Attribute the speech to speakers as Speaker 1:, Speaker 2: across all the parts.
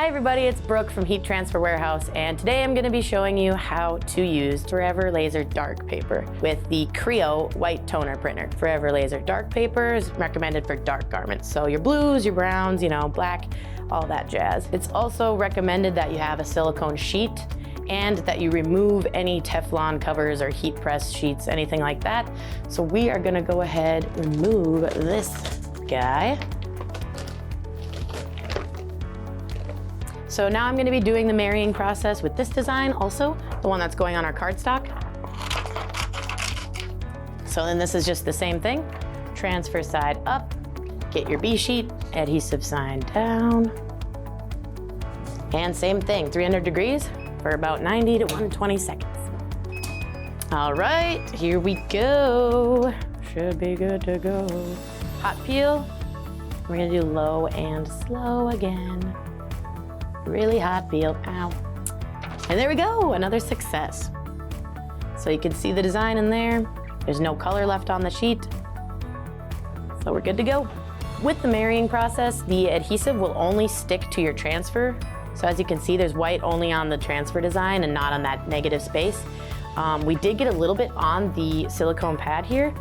Speaker 1: everybody, it's Brooke from Heat Transfer Warehouse, and today I'm going to be showing you how to use Forever Laser Dark Paper with the Creo White Toner Printer. Forever Laser Dark Paper is recommended for dark garments, so your blues, your browns, black, all that jazz. It's also recommended that you have a silicone sheet and that you remove any Teflon covers or heat press sheets, anything like that. So we are going to go ahead and remove this guy. So now I'm going to be doing the marrying process with this design also, the one that's going on our cardstock. So then this is just the same thing. Transfer side up, get your B sheet, adhesive side down. And same thing, 300 degrees for about 90 to 120 seconds. All right, here we go. Should be good to go. Hot peel. We're gonna do low and slow again. Really hot peel, ow. And there we go, another success. So you can see the design in there. There's no color left on the sheet. So we're good to go. With the marrying process, the adhesive will only stick to your transfer. So as you can see, there's white only on the transfer design and not on that negative space. We did get a little bit on the silicone pad here,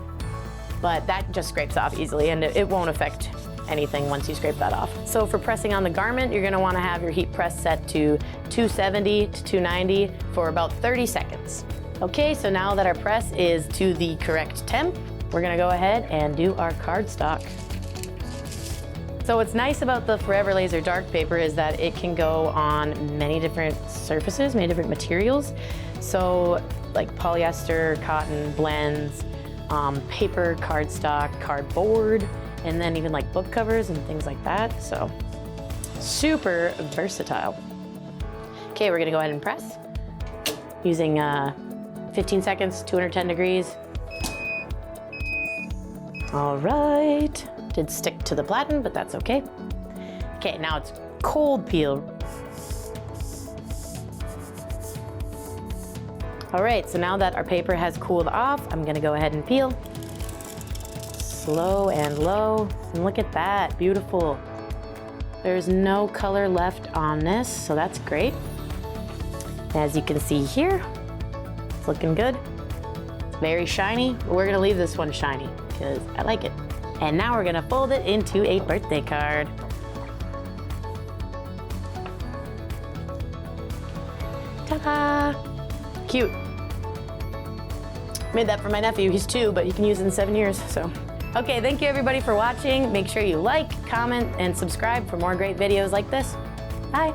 Speaker 1: but that just scrapes off easily and it won't affect anything once you scrape that off. So for pressing on the garment, you're gonna wanna have your heat press set to 270 to 290 for about 30 seconds. Okay, so now that our press is to the correct temp, we're gonna go ahead and do our cardstock. So what's nice about the Forever Laser Dark Paper is that it can go on many different surfaces, many different materials. So like polyester, cotton, blends, paper, cardstock, cardboard, and then even like book covers and things like that. So super versatile. Okay, we're gonna go ahead and press using 15 seconds, 210 degrees. All right, did stick to the platen, but that's okay. Okay, now it's cold peel. All right, so now that our paper has cooled off, I'm gonna go ahead and peel. Slow and low, and look at that, beautiful. There's no color left on this, so that's great. As you can see here, it's looking good. It's very shiny, but we're gonna leave this one shiny because I like it. And now we're gonna fold it into a birthday card. Ta-da! Cute. Made that for my nephew, he's 2, but he can use it in 7 years, so. Okay, thank you everybody for watching. Make sure you like, comment, and subscribe for more great videos like this. Bye.